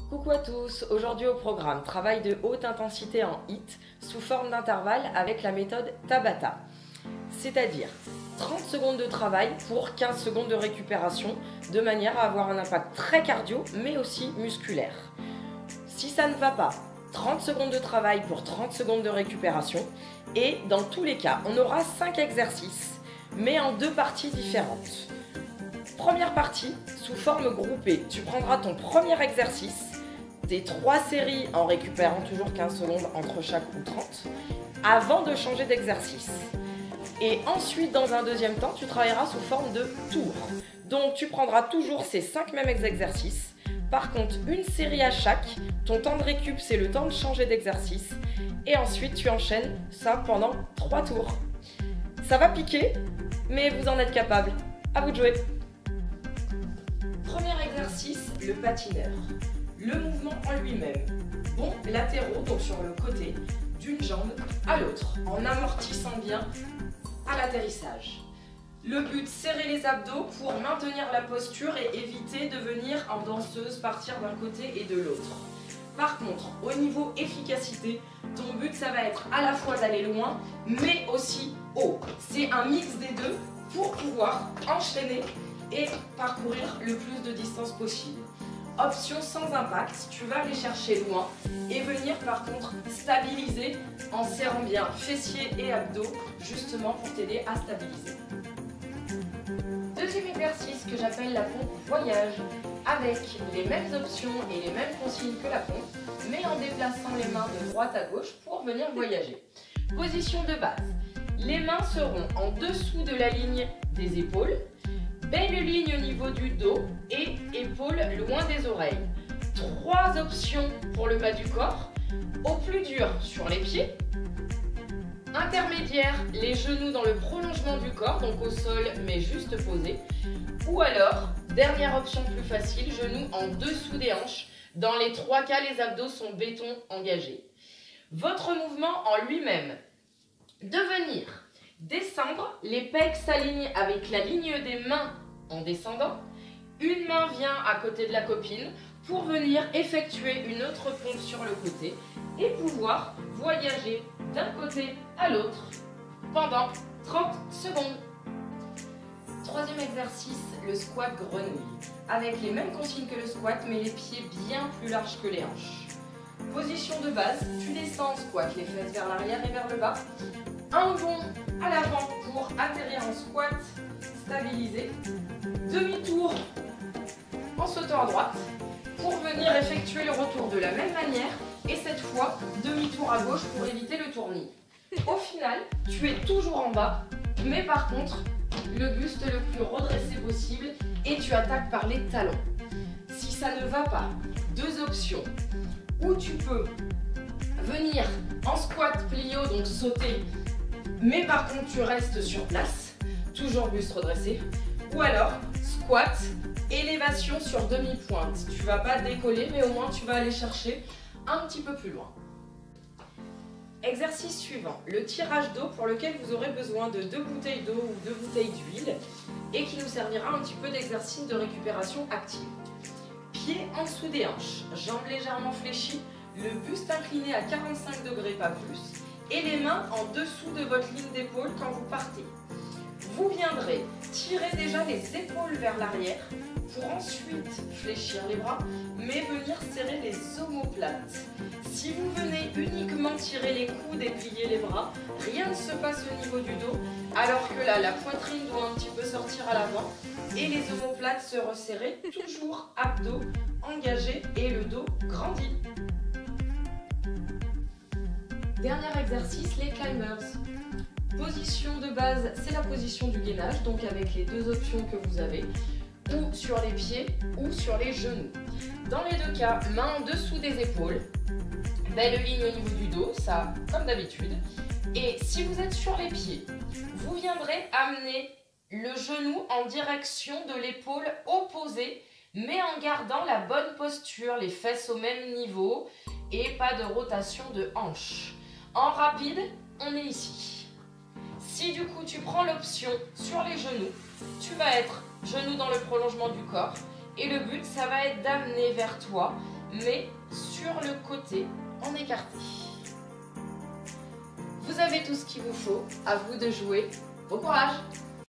Coucou à tous, aujourd'hui au programme, travail de haute intensité en HIIT sous forme d'intervalle avec la méthode Tabata. C'est-à-dire 30 secondes de travail pour 15 secondes de récupération de manière à avoir un impact très cardio mais aussi musculaire. Si ça ne va pas, 30 secondes de travail pour 30 secondes de récupération et dans tous les cas, on aura 5 exercices mais en 2 parties différentes. Première partie, sous forme groupée, tu prendras ton premier exercice, tes 3 séries en récupérant toujours 15 secondes entre chaque ou 30, avant de changer d'exercice. Et ensuite, dans un deuxième temps, tu travailleras sous forme de tour. Donc, tu prendras toujours ces 5 mêmes exercices. Par contre, une série à chaque, ton temps de récup, c'est le temps de changer d'exercice. Et ensuite, tu enchaînes ça pendant 3 tours. Ça va piquer, mais vous en êtes capable. À vous de jouer. Premier exercice, le patineur. Le mouvement en lui-même. Bond latéraux, donc sur le côté, d'une jambe à l'autre, en amortissant bien à l'atterrissage. Le but, serrer les abdos pour maintenir la posture et éviter de venir en danseuse partir d'un côté et de l'autre. Par contre, au niveau efficacité, ton but, ça va être à la fois d'aller loin, mais aussi haut. C'est un mix des deux pour pouvoir enchaîner et parcourir le plus de distance possible. Option sans impact, tu vas aller chercher loin et venir par contre stabiliser en serrant bien fessiers et abdos justement pour t'aider à stabiliser. Deuxième exercice que j'appelle la pompe voyage avec les mêmes options et les mêmes consignes que la pompe mais en déplaçant les mains de droite à gauche pour venir voyager. Position de base, les mains seront en dessous de la ligne des épaules. Belle ligne au niveau du dos et épaules loin des oreilles. 3 options pour le bas du corps. Au plus dur sur les pieds. Intermédiaire, les genoux dans le prolongement du corps, donc au sol mais juste posés. Ou alors, dernière option plus facile, genoux en dessous des hanches. Dans les 3 cas, les abdos sont béton engagés. Votre mouvement en lui-même, de venir descendre, les pecs s'alignent avec la ligne des mains en descendant. Une main vient à côté de la copine pour venir effectuer une autre pompe sur le côté et pouvoir voyager d'un côté à l'autre pendant 30 secondes. Troisième exercice, le squat grenouille. Avec les mêmes consignes que le squat mais les pieds bien plus larges que les hanches. Position de base, tu descends en squat, les fesses vers l'arrière et vers le bas. Un bond à l'avant pour atterrir en squat stabilisé. Demi-tour en sautant à droite pour venir effectuer le retour de la même manière et cette fois demi-tour à gauche pour éviter le tournis. Au final, tu es toujours en bas mais par contre le buste le plus redressé possible et tu attaques par les talons. Si ça ne va pas, 2 options. Ou tu peux venir en squat plio, donc sauter, mais par contre tu restes sur place, toujours buste redressé. Ou alors squat, élévation sur demi-pointe. Tu ne vas pas décoller mais au moins tu vas aller chercher un petit peu plus loin. Exercice suivant, le tirage d'eau pour lequel vous aurez besoin de 2 bouteilles d'eau ou 2 bouteilles d'huile et qui nous servira un petit peu d'exercice de récupération active. Pieds en dessous des hanches, jambes légèrement fléchies, le buste incliné à 45 degrés, pas plus, et les mains en dessous de votre ligne d'épaule quand vous partez. Vous viendrez tirer déjà les épaules vers l'arrière pour ensuite fléchir les bras, mais venir serrer les omoplates. Si vous venez uniquement tirer les coudes et plier les bras, rien ne se passe au niveau du dos, alors que là, la poitrine doit un petit peu sortir à l'avant et les omoplates se resserrer, toujours abdos engagés et le dos grandi. Dernier exercice, les climbers. Position de base, c'est la position du gainage, donc avec les 2 options que vous avez, ou sur les pieds ou sur les genoux. Dans les 2 cas, main en dessous des épaules, belle ligne au niveau du dos, ça comme d'habitude. Et si vous êtes sur les pieds, vous viendrez amener le genou en direction de l'épaule opposée, mais en gardant la bonne posture, les fesses au même niveau et pas de rotation de hanche. En rapide, on est ici. Si du coup tu prends l'option sur les genoux, tu vas être genoux dans le prolongement du corps et le but ça va être d'amener vers toi mais sur le côté en écarté. Vous avez tout ce qu'il vous faut, à vous de jouer. Bon courage!